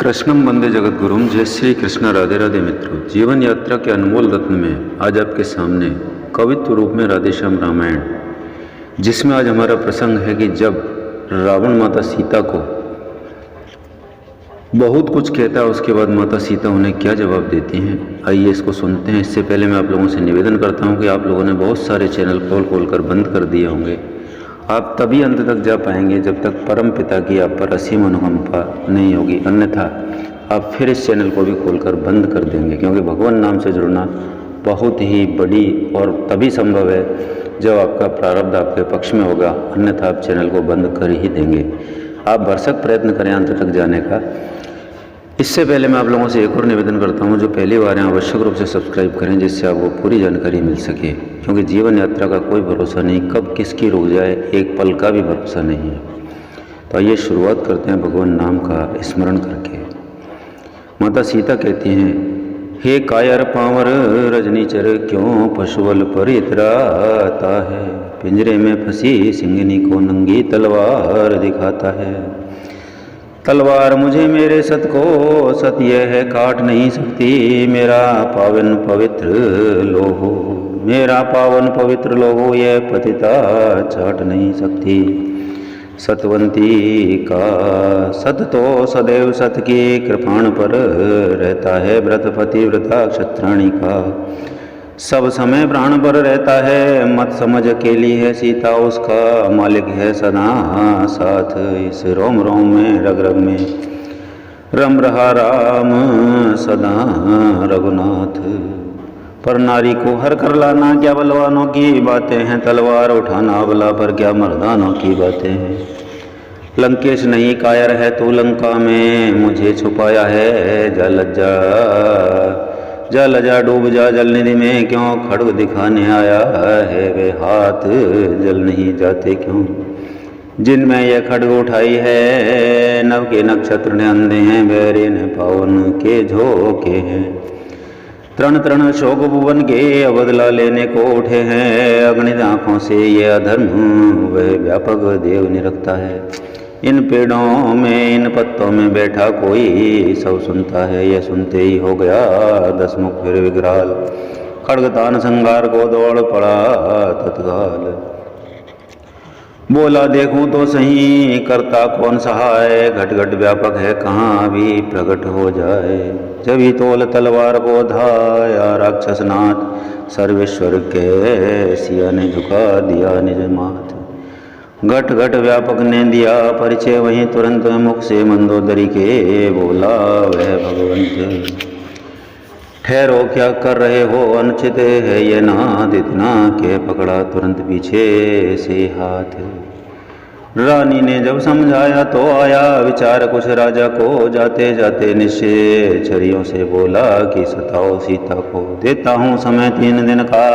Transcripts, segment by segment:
कृष्णम वंदे जगत गुरुम। जय श्री कृष्ण। राधे राधे मित्रों, जीवन यात्रा के अनमोल रत्न में आज आपके सामने कवित्व रूप में राधेश्याम रामायण, जिसमें आज हमारा प्रसंग है कि जब रावण माता सीता को बहुत कुछ कहता है, उसके बाद माता सीता उन्हें क्या जवाब देती हैं, आइए इसको सुनते हैं। इससे पहले मैं आप लोगों से निवेदन करता हूं कि आप लोगों ने बहुत सारे चैनल खोल कर बंद कर दिए होंगे। आप तभी अंत तक जा पाएंगे जब तक परम पिता की आप पर असीम अनुकंपा नहीं होगी, अन्यथा आप फिर इस चैनल को भी खोलकर बंद कर देंगे। क्योंकि भगवान नाम से जुड़ना बहुत ही बड़ी और तभी संभव है जब आपका प्रारब्ध आपके पक्ष में होगा, अन्यथा आप चैनल को बंद कर ही देंगे। आप भरसक प्रयत्न करें अंत तक जाने का। इससे पहले मैं आप लोगों से एक और निवेदन करता हूं, जो पहली बार हैं आवश्यक रूप से सब्सक्राइब करें, जिससे आपको पूरी जानकारी मिल सके। क्योंकि जीवन यात्रा का कोई भरोसा नहीं, कब किसकी रुक जाए एक पल का भी भरोसा नहीं है। तो आइए शुरुआत करते हैं भगवान नाम का स्मरण करके। माता सीता कहती हैं, हे कायर पांवर रजनीचर, क्यों पशुबल पर इतराता है। पिंजरे में फंसी सिंगनी को नंगी तलवार दिखाता है। तलवार मुझे मेरे सत को सत यह है काट नहीं सकती। मेरा पावन पवित्र लोहो, मेरा पावन पवित्र लोहो यह पतिता चाट नहीं सकती। सतवंती का सत तो सदैव सत की कृपाण पर रहता है। व्रत पतिव्रता क्षत्राणी का सब समय प्राण पर रहता है। मत समझ अकेली है सीता, उसका मालिक है सदा साथ। इस रोम रोम में रग रग में रम रहा राम सदा रघुनाथ। पर नारी को हर कर लाना क्या बलवानों की बातें हैं। तलवार उठाना बला पर क्या मर्दानों की बातें हैं। लंकेश नहीं कायर है तू लंका में, मुझे छुपाया है जा लज्जा। जा लजा डूब जा जल निधि में, क्यों खड्ग दिखाने आया है। वे हाथ जल नहीं जाते क्यों जिनमें यह खड्ग उठाई है। नव के नक्षत्र ने अंधे हैं, बैरे ने पावन के झोंके हैं। तृण तृण शोक भुवन के अबदला लेने को उठे हैं। अगणित आंखों से ये अधर्म वह व्यापक देव निरखता है। इन पेड़ों में इन पत्तों में बैठा कोई सब सुनता है। यह सुनते ही हो गया दसमुख फिर विकराल। खड्गतान संगार को दौड़ पड़ा तत्काल। बोला देखूं तो सही करता कौन सहाय। घट घट व्यापक है कहाँ भी प्रकट हो जाए। जब तोल तलवार को धाया राक्षसनाथ, सर्वेश्वर के सिया ने झुका दिया निज माथ। घट घट व्यापक ने दिया परिचय वहीं तुरंत, मुख से मंदोदरी के बोला वह भगवंत। ठहरो क्या कर रहे हो, अनुचित है ये नाद इतना के पकड़ा तुरंत पीछे से हाथ। रानी ने जब समझाया तो आया विचार कुछ राजा को। जाते जाते निश्चरियों से बोला कि सताओ सीता को। देता हूँ समय 3 दिन का,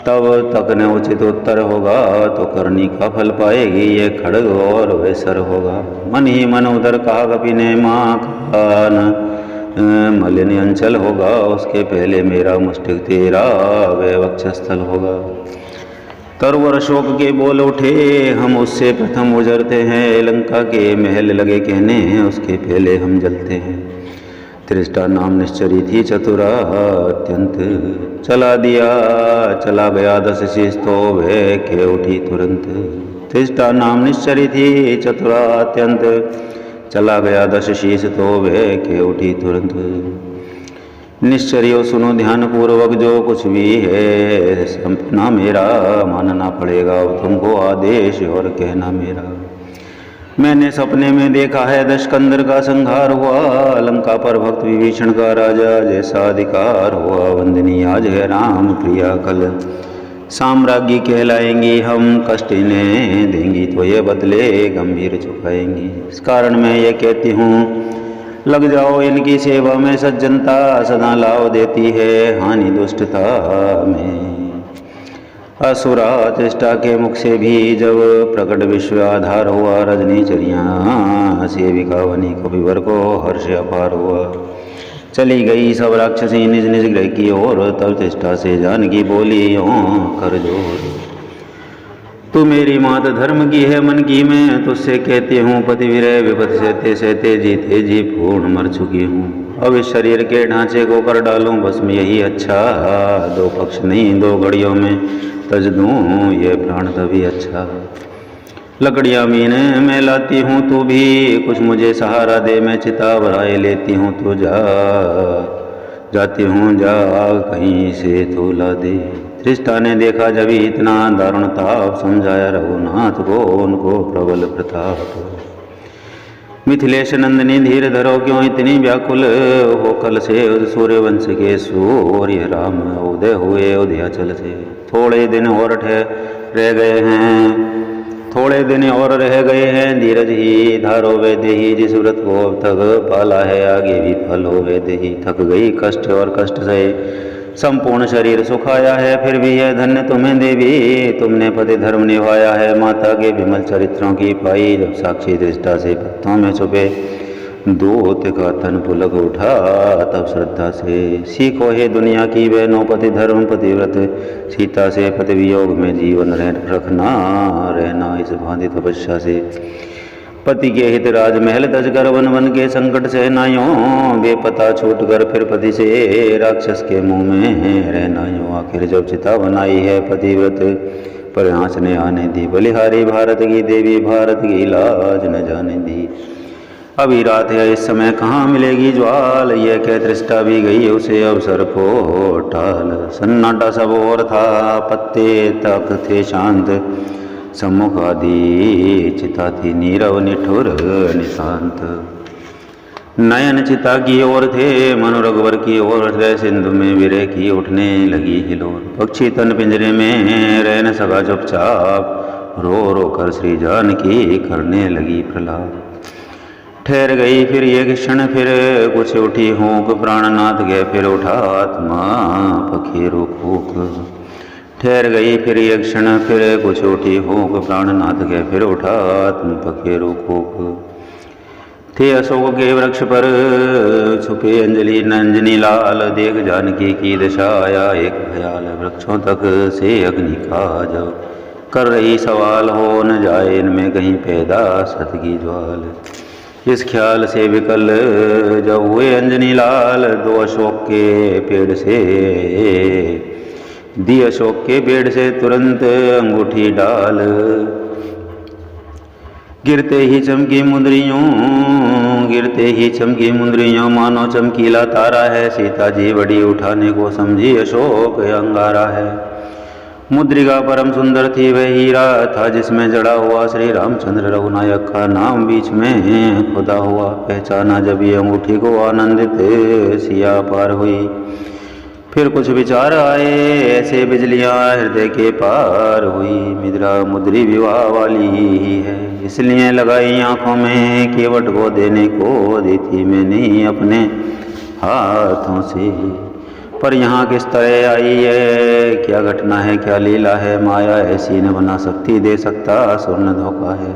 तब तक न उचित उत्तर होगा तो करनी का फल पाएगी ये खड्ग और वैसर होगा। मन ही मन उधर कहा कपि ने, माँ का न मलिन अंचल होगा। उसके पहले मेरा मुष्टिक तेरा वह वक्षस्थल होगा। तरुवर शोक के बोल उठे, हम उससे प्रथम गुजरते हैं। लंका के महल लगे कहने, उसके पहले हम जलते हैं। त्रिष्टा नाम निश्चरी थी चतुरा अत्यंत, चला गया 10 शीश तो वह के उठी तुरंत। त्रिष्टा नाम निश्चरी थी चतुरा अत्यंत, चला गया 10 शीश तो वह के उठी तुरंत। निश्चरियो सुनो ध्यान पूर्वक, जो कुछ भी है सपना मेरा मानना पड़ेगा। तुमको आदेश और कहना मेरा। मैंने सपने में देखा है दशकंदर का संहार हुआ। लंका पर भक्त विभीषण का राजा जैसा अधिकार हुआ। वंदनी आज है राम प्रिया, कल साम्राज्ञी कहलाएंगी हम। कष्ट इन्हें देंगी तो ये बदले गंभीर चुकाएंगी। इस कारण मैं ये कहती हूँ, लग जाओ इनकी सेवा में। सज्जनता सदा लाभ देती है, हानि दुष्टता में। असुरा चेष्टा के मुख से भी जब प्रकट विश्व आधार हुआ। रजनीचरियाँ सेविका बनी कपिवर को हर्ष अपार हुआ। चली गई सब राक्षसी निज निज गृह की ओर, तब चेष्टा से जानकी बोली कर जोर। तू मेरी मात धर्म की है मन की मैं तुझसे कहती हूँ पति विरह विपद सहते सहते जीते जी पूर्ण मर चुकी हूँ। अब इस शरीर के ढांचे को कर डालूं बस में यही अच्छा, दो पक्ष नहीं दो घड़ियों में तज दूँ ये प्राण तभी अच्छा। लकड़ियाँ मीने मैं लाती हूँ तू भी कुछ मुझे सहारा दे, मैं चिता भराए लेती हूँ तू जाती हूँ जा कहीं से तू ला दे। धृष्टा ने देखा जब इतना दारुण ताप, समझाया रघुनाथ को उनको प्रबल प्रताप। मिथिलेश नंदनी धीर धरो क्यों इतनी व्याकुल हो, कल से उस सूर्यवंश के सूर्य राम उदय हुए उदयाचल से। थोड़े दिन और रह गए हैं थोड़े दिन और रह गए हैं, धीरज ही धारो वे देही, जिस व्रत को अब तक पाला है आगे भी फल हो वे देही। थक गई कष्ट और कष्ट से संपूर्ण शरीर सुखाया है, फिर भी है धन्य तुम्हें देवी तुमने पति धर्म निभाया है। माता के विमल चरित्रों की पाई जब साक्षी दृष्टा से पत्तों में छुपे, दूत का तन पुलक उठा तब श्रद्धा से। सीखो हे दुनिया की बहनों पति धर्म पति व्रत, सीता से पति वियोग में जीवन रखना रहना इस भांति तपस्या से। पति के हित राजमहल तजकर वन वन के संकट से नायों, बेपता छूट कर फिर पति से राक्षस के मुंह में रहना यूं। आखिर जब चिता बनाई है पतिव्रत पर आँच ने आने दी, बलिहारी भारत की देवी भारत की लाज न जाने दी। अभी रात है इस समय कहाँ मिलेगी ज्वाल, यह कह दृष्टा भी गई उसे अवसर को टाल। सन्नाटा सब और था पत्ते तक थे शांत, सम्मुख आदि चिता थी नीरव निठुर निशांत। नयन चिता की ओर थे मनु रघुवर की ओर थे, सिंधु में विरह की उठने लगी हिलोर। पक्षी तन पिंजरे में रह न सका चुपचाप, रो रो कर श्री जानकी करने लगी प्रलाप। ठहर गई फिर एक क्षण फिर कुछ उठी हूँक, प्राणनाथ गए फिर उठा आत्मा पखेरु फूक। ठहर गई फिर एक क्षण फिर कुछ उठी हूँक, प्राणनाथ गए फिर उठा आत्मा पखेरु फूक। थे अशोक के वृक्ष पर छुपे अंजलि नंजनी लाल, देख जानकी की दशा आया एक ख्याल। वृक्षों तक से अग्नि का जब कर रही सवाल, हो न जाए इनमें कहीं पैदा सत की ज्वाल। इस ख्याल से विकल जब हुए अंजनी लाल, दो अशोक के पेड़ से दी अशोक के पेड़ से तुरंत अंगूठी डाल। गिरते ही चमकी मुंदरियों मानो चमकीला तारा है। सीता जी बड़ी उठाने को समझी अशोक अंगारा है। मुद्रिका परम सुंदर थी वह हीरा था, जिसमें जड़ा हुआ श्री रामचंद्र रघुनायक का नाम बीच में खुदा हुआ। पहचाना जब ये अंगूठी को आनंदित सिया पार हुई, फिर कुछ विचार आए ऐसे बिजलियां हृदय के पार हुई। मिद्रा मुद्री विवाह वाली ही है, इसलिए लगाई आंखों में, केवट को देने को दी थी मैंने अपने हाथों से। पर यहाँ किस तरह आई है, क्या घटना है क्या लीला है, माया ऐसी न बना सकती दे सकता स्वर्ण धोखा है।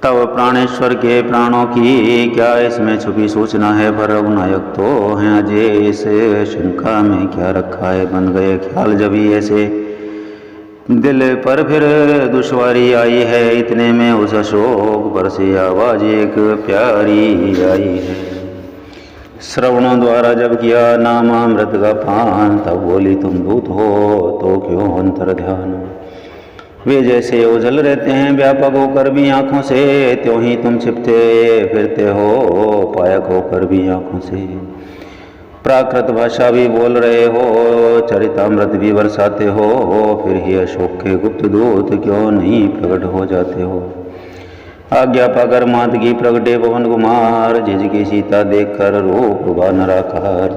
तब प्राणेश्वर के प्राणों की क्या इसमें छुपी सूचना है, पर रघुनायक तो हैं अजय इस शंका में क्या रखा है। बन गए ख्याल जब ही ऐसे दिल पर फिर दुश्वारी आई है, इतने में उस अशोक पर से आवाज एक प्यारी आई है। श्रवणों द्वारा जब किया नाम अमृत का पान, तब बोली तुम दूत हो तो क्यों अंतर ध्यान। वे जैसे ओझल रहते हैं व्यापक होकर भी आँखों से, त्यों ही तुम छिपते फिरते हो पायक होकर भी आँखों से। प्राकृत भाषा भी बोल रहे हो, चरितामृत भी बरसाते हो, फिर ही अशोक के गुप्त दूत क्यों नहीं प्रकट हो जाते हो। आज्ञा पाकर मात की प्रगटे पवन कुमार, झिझकी सीता देखकर रूप वानराकार।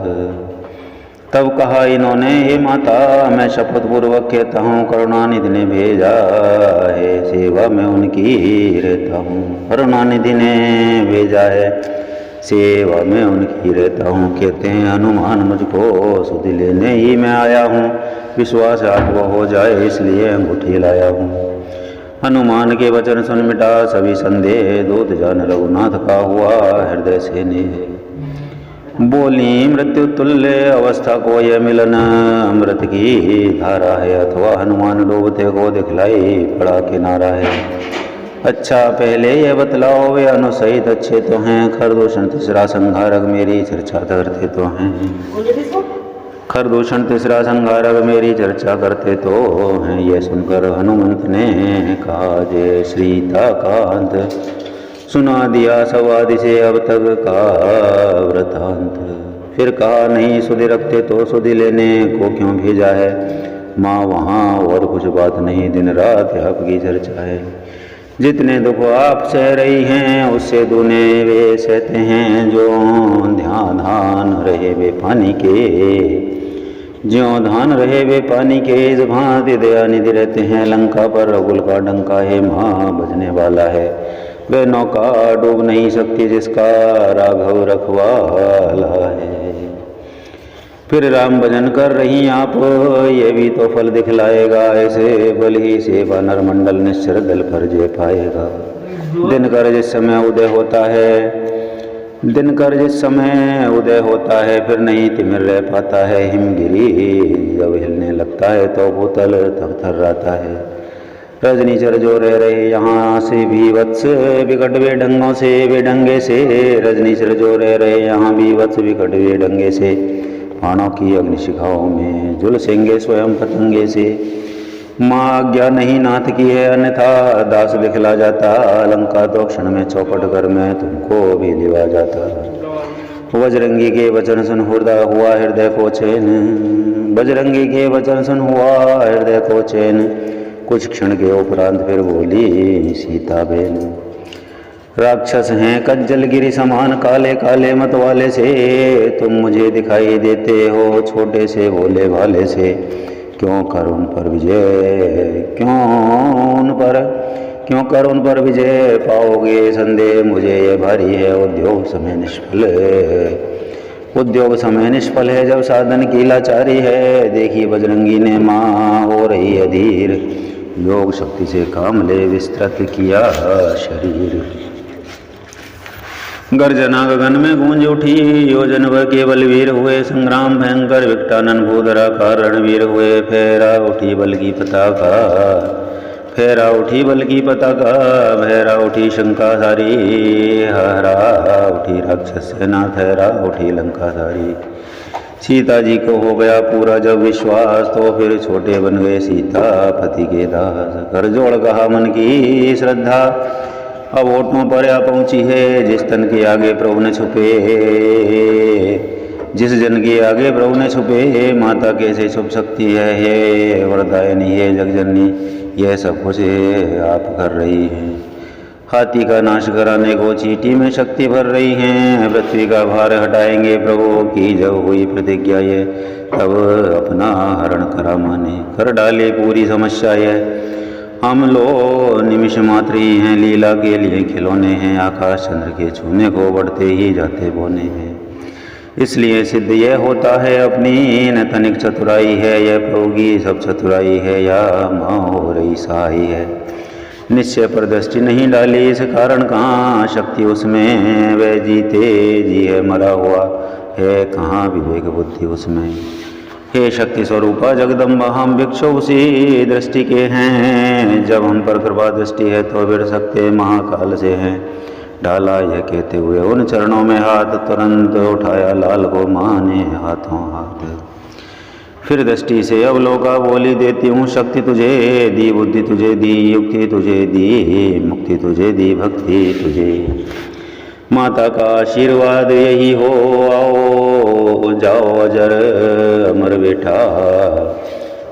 तब कहा इन्होंने हे माता मैं शपथ पूर्वक कहता हूँ, करुणानिधि ने भेजा है सेवा में उनकी रहता हूँ। करुणानिधि ने भेजा है सेवा में उनकी रहता हूँ। कहते हैं हनुमान मुझको सुधि लेने ही मैं आया हूँ, विश्वास आपको हो जाए इसलिए अंगूठी लाया हूँ। हनुमान के वचन सुन मिटा सभी संदेह, दूत जान रघुनाथ का हुआ हृदय से नेह। बोली मृत्यु तुल्य अवस्था को यह मिलन अमृत की धारा है, अथवा हनुमान डूबते को दिखलाई पड़ा किनारा है। अच्छा पहले ये बतलाओ वे अनुसहित अच्छे तो हैं, खरदूषण तीसरा संहारक मेरी चर्चा करते तो हैं। खरदूषण तीसरा संहारक मेरी चर्चा करते तो हैं। ये सुनकर हनुमंत ने कहा जय श्रीता का अंत सुना दिया सवादि से अब तक का वृतांत। फिर कहा नहीं सुधि रखते तो सुधि लेने को क्यों भेजा है, माँ वहाँ और कुछ बात नहीं, दिन रात आपकी चर्चा है। जितने दुख आप सह रही हैं उससे दूने वे सहते हैं, जो ध्यान रहे वे पानी के, ज्यों धान रहे वे पानी के, इस भांति दयानिधि रहते हैं। लंका पर रघुल का डंका है, माँ बजने वाला है, वे नौका डूब नहीं सकती जिसका राघव रखवाला है। फिर राम भजन कर रही आप ये भी तो फल दिखलाएगा, ऐसे बल ही से वानर मंडल निश्चर दल पर जे पाएगा। दिनकर जिस समय उदय होता है, दिनकर जिस समय उदय होता है, फिर नहीं तिमिर रह पाता है। हिमगिरी जब हिलने लगता है तो भूतल थर थर रहता है। रजनीचर जो रह रहे यहाँ से भी वत्स विकट वे ढंगों से वे ढंगे से, रजनीचर जो रह रहे यहाँ भी वत्स विकट वे ढंगे से, बाणों की अग्निशिखाओं में झुलसेंगे स्वयं पतंगे से। माँ आज्ञा नहीं नाथ की है, अन्यथा दास दिखला जाता, लंका तो क्षण में चौपट कर मैं तुमको भी लिवा जाता। बजरंगी के वचन सुन हुआ हृदय को चैन, बजरंगी के वचन सुन हुआ हृदय को चैन, कुछ क्षण के उपरांत फिर बोली सीता बहन। राक्षस हैं कज्जल गिरी समान काले काले मत वाले से, तुम मुझे दिखाई देते हो छोटे से भोले भाले से। क्यों कर उन पर विजय, क्यों कर उन पर विजय पाओगे संदेह मुझे ये भारी है। उद्योग समय निष्फल है, उद्योग समय निष्फल है, जब साधन की लाचारी है। देखी बजरंगी ने माँ हो रही है धीर, योग शक्ति से काम ले विस्तृत किया शरीर। गर्जना गगन में गूंज उठी, योजन व केवल वीर हुए, संग्राम भयंकर विकटानन भूधरा का रणवीर हुए। फेरा उठी बल की पताका, फेरा उठी बल की पताका, भैरा उठी शंका सारी, हरा उठी राक्षस सेना, ठहरा उठी लंका सारी। सीता जी को हो गया पूरा जब विश्वास, तो फिर छोटे बन गए सीता पति के दास। कर जोड़ कहा मन की श्रद्धा, अब ओठों पर आ पहुँची है, जिस तन के आगे प्रभु ने छुपे, जिस जन के आगे प्रभु ने छुपे। माता कैसे छुप सकती है, हे वरदायनी है जगजननी, यह सब कुछ आप कर रही हैं। हाथी का नाश कराने को चींटी में शक्ति भर रही हैं, पृथ्वी का भार हटाएंगे प्रभु की जब हुई प्रतिज्ञा ये, तब अपना हरण करा माने। कर डाले पूरी समस्या ये, हम लोग निमिष मात्र ही हैं, लीला के लिए खिलौने हैं। आकाश चंद्र के छूने को बढ़ते ही जाते बोने में, इसलिए सिद्ध यह होता है अपनी न तनिक चतुराई है। यह प्रभु की सब चतुराई है, या माँ हो रही सहाय है। निश्चय पर दृष्टि नहीं डाली, इस कारण कहाँ शक्ति उसमें, वह जीते जी है मरा हुआ है, कहाँ विवेक बुद्धि उसमें। हे शक्ति स्वरूपा जगदम्बा, हम भिक्षु उसी दृष्टि के हैं, जब हम पर कृपा दृष्टि है तो बिड़ सकते महाकाल से हैं। डाला यह कहते हुए उन चरणों में हाथ, तुरंत उठाया लाल को माँ ने हाथों हाथ। फिर दृष्टि से अवलोका बोली, देती हूँ शक्ति तुझे दी, बुद्धि तुझे दी, युक्ति तुझे दी, मुक्ति तुझे दी, भक्ति तुझे। माता का आशीर्वाद यही हो, आओ जाओ अजर अमर बेटा।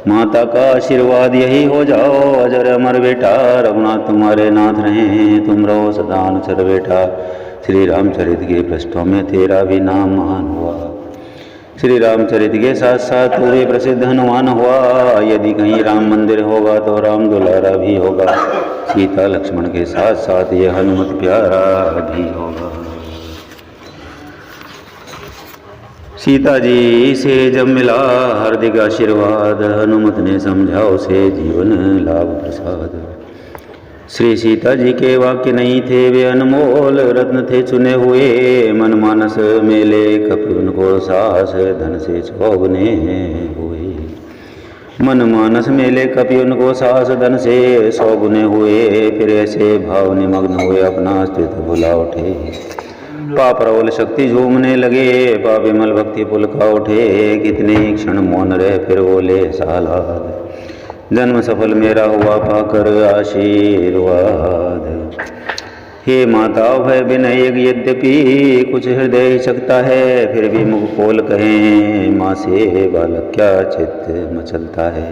माता का आशीर्वाद यही हो, जाओ अजर अमर बेटा। रघुनाथ तुम्हारे नाथ रहें, तुम रहो सदा अनुचर बेटा। श्री रामचरित के पृष्ठों में तेरा भी नाम महान हुआ, श्री रामचरित के साथ साथ तू भी प्रसिद्ध हनुमान हुआ। यदि कहीं राम मंदिर होगा तो राम दुलारा भी होगा, सीता लक्ष्मण के साथ साथ ये हनुमत प्यारा भी होगा। सीता जी से जब मिला हार्दिक आशीर्वाद, हनुमत ने समझा उसे जीवन लाभ प्रसाद। श्री सीता जी के वाक्य नहीं थे, वे अनमोल रत्न थे चुने हुए। मन मानस मेले कपि उनको सास, धन से चौगुने हुए। मन मानस मेले कपि उनको सास, धन से 100 गुने हुए। फिर ऐसे भाव निमग्न हुए, अपना अस्तित्व भुला उठे। पाप प्रबल शक्ति झूमने लगे, पाप विमल भक्ति पुलका उठे। कितने क्षण मौन रहे, फिर बोले सालाद, जन्म सफल मेरा हुआ पाकर आशीर्वाद। हे माता भय विनय यद्यपि कुछ हृदय हिचकता है, फिर भी मुख खोल कहें माँ से बालक क्या चित्त मचलता है।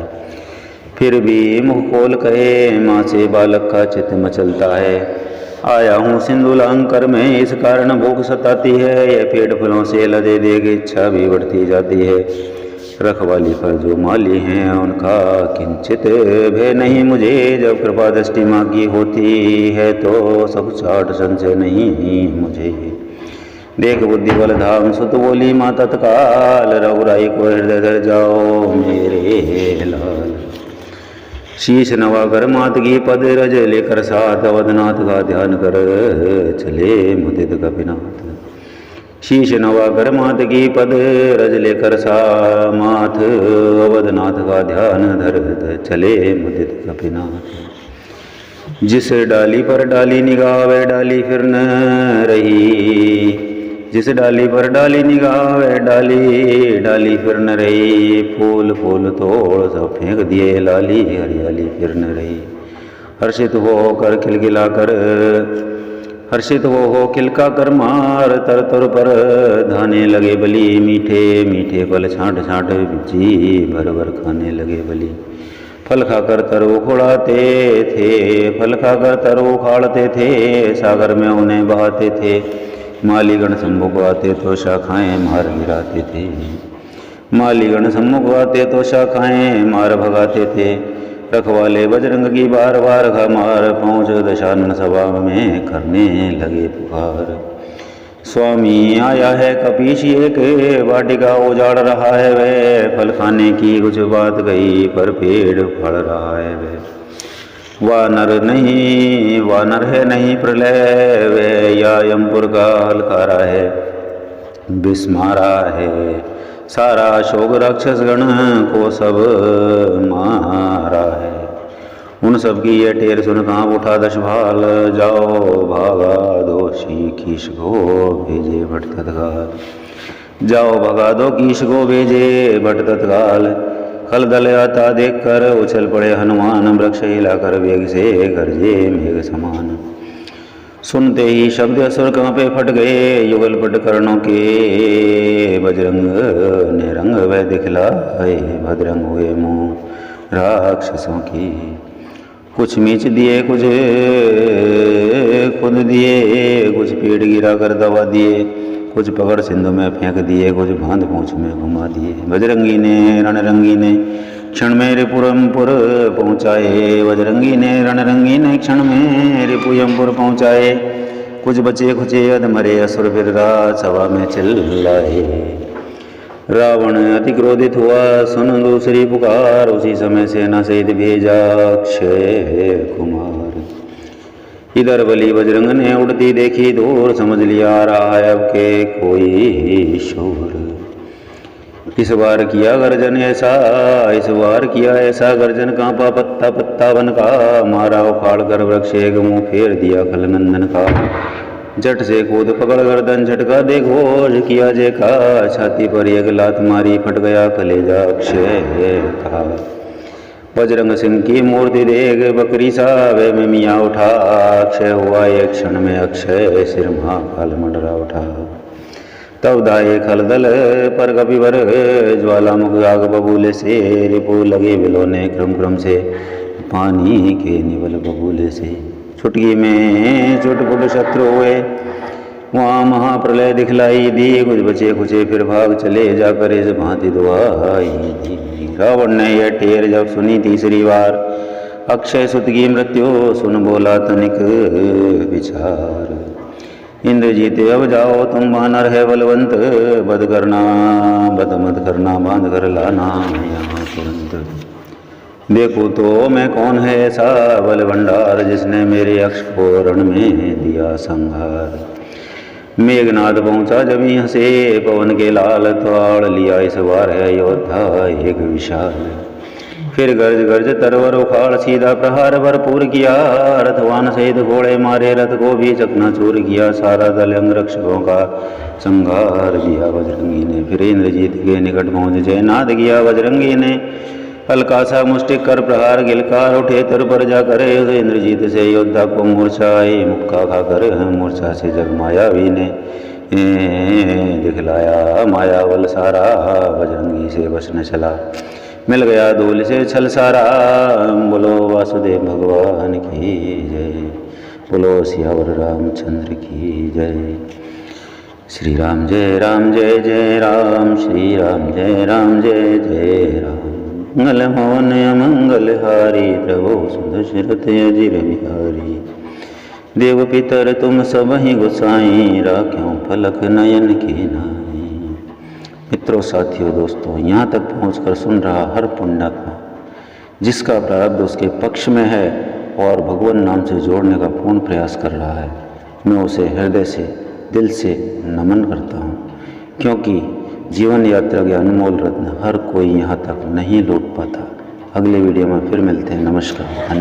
फिर भी मुख खोल कहे माँ से बालक का चित्त मचलता है। आया हूँ सिंधुलांकर में, इस कारण भूख सताती है। यह पेड़ फलों से लदे देख इच्छा भी बढ़ती जाती है। रखवाली पर जो माली हैं उनका किंचित भय नहीं मुझे। जब कृपा दृष्टि माँ की होती है तो सब चाट संशय नहीं मुझे। देख बुद्धि बल धाम सुत बोली माँ तत्काल, रघुराई को हृदय धर जाओ मेरे लाल। शीश नवाकर मात की पद रज लेकर साथ, अवधनाथ का ध्यान कर चले मुदित कपिनाथ। शीश नवाकर मात की पद रज लेकर सा माथ, अवधनाथ का ध्यान धर चले मुदित कपिनाथ। जिस डाली पर डाली निगाह वह डाली फिर न रही। जिस डाली पर डाली निगाह वह डाली फिर न रही। फूल फूल तोड़ सब फेंक दिए, लाली हरियाली फिर न रही। हर्षित होकर खिलखिलाकर हर्षित हो खिलका कर मार, तर तर पर धाने लगे बली। मीठे मीठे फल छांट छांट जी भर भर खाने लगे बली। फल खाकर तर उखड़ाते थे, फल खाकर तर उखाड़ते थे। सागर में उन्हें बहाते थे, मालीगण सम्मुख आते तो शाखाएं मार गिराते थे। मालीगण सम्मुख आते तो शाखाएं मार भगाते थे। रखवाले बजरंग की बार बार मार, पहुँच दशानन सभा में करने लगे पुकार। स्वामी आया है कपीश एक, वाटिका उजाड़ रहा है वह। फल खाने की कुछ बात गई, पर पेड़ फल रहा है वह। वानर है नहीं प्रलय वह, या यमपुर का हलकारा है बिस्मारा है। सारा शोक राक्षस गण को सब मारा है। उन सब की ये ढेर सुन कांप उठा दश भाल। जाओ भागा दो कीश को भेजे भट तत्काल। जाओ भगा दो कीश को भेजे भट तत्काल। खल दल आता देख कर उछल पड़े हनुमान, वृक्ष हिलाकर वेग से गरजे मेघ समान। सुनते ही शब्द असुर कांपे फट गए, युगल पट कर्णों के बजरंग ने रंग वह दिखलाए। भद्रंग हुए मुँह राक्षसों की, कुछ मीच दिए कुछ खुद दिए। कुछ पेड़ गिरा कर दबा दिए, कुछ पकड़ सिंधु में फेंक दिए। कुछ बांध पूंछ में घुमा दिए। बजरंगी ने रणरंगी ने क्षण में रिपुयमपुर पहुँचाए। बजरंगी ने रणरंगी ने क्षण में रिपुयमपुर पहुँचाए। कुछ बचे खुचे अधमरे असुर फिर राज सभा में चिल्लाए। रावण अति क्रोधित हुआ सुन दूसरी पुकार, उसी समय सेना सहित भेजा अक्षय कुमार। इधर बलि बजरंग ने उड़ती देखी दूर, समझ लिया आ रहा है अब के कोई शोर। इस बार किया गर्जन ऐसा, इस बार किया ऐसा गर्जन, कांपा पत्ता पत्ता वन का। मारा उखाड़ कर वृक्ष एक मुँह फेर दिया खलनंदन का। झट से कूद पकड़ गर्दन झटका दे घोष किया जे का। छाती पर एक लात मारी फट गया कलेजा अक्षय का। बजरंग सिंह की मूर्ति देख बकरी सा वे में मियाँ उठा। अक्षय हुआ एक क्षण में अक्षय, सिर महाकाल मंडरा उठा। तब दाए खलदल पर कपिवर, ज्वालामुख आग बबूले से। रिपु लगे बिलोने क्रम क्रम से, पानी के निवल बबूले से। छुटकी में चुटपुट शत्रु हुए, वहाँ महाप्रलय दिखलाई दी। कुछ बचे खुचे फिर भाग चले, जाकर इस भांति दुआई दी। रावण ने यह टेर जब सुनी तीसरी बार, अक्षय सुत की मृत्यु सुन बोला तनिक विचार। इंद्रजीत अब जाओ तुम वानर है बलवंत, बद करना बद मत करना बांध कर लाना यहाँ तुरंत। देखो तो मैं कौन है ऐसा बल भंडार, जिसने मेरे अक्ष को रण में दिया संहार। मेघनाद पहुँचा जब यहाँ से पवन के लाल, तो आड़ लिया इस बार है अयोध्या एक विशाल। फिर गर्ज गर्ज तरवर उखाड़ सीधा प्रहार भरपूर किया, रथवान सहित घोड़े मारे रथ को भी चकनाचूर किया। सारा दल अंगरक्षकों का संहार दिया बजरंगी ने। फिर इंद्रजीत के निकट पहुँच जयनाद किया बजरंगी ने। हल्का सा मुष्टिक कर प्रहार गिलकार उठे तर पर जाकर, इंद्रजीत से योद्धा को मूर्छा आई। मुक्का खाकर मूर्छा से जग मायावी ने दिखलाया माया बल सारा, बजरंगी से बस न चला मिल गया धूल से छल सारा। बोलो वासुदेव भगवान की जय, बोलो सियावर रामचंद्र की जय। श्री राम जय जय राम, श्री राम जय जय राम। मंगल मोहन अमंगल हारी, प्रभु सुदशरथ अजिर बिहारी। देव पितर तुम सब ही गोसाई, राख्यों फलक नयन की नाई। मित्रों, साथियों, दोस्तों, यहाँ तक पहुँचकर सुन रहा हर पुण्यात्मा जिसका प्रारब्ध उसके पक्ष में है और भगवान नाम से जोड़ने का पूर्ण प्रयास कर रहा है, मैं उसे हृदय से दिल से नमन करता हूँ, क्योंकि जीवन यात्रा के अनमोल रत्न हर कोई यहाँ तक नहीं लौट पाता। अगले वीडियो में फिर मिलते हैं। नमस्कार, धन्यवाद।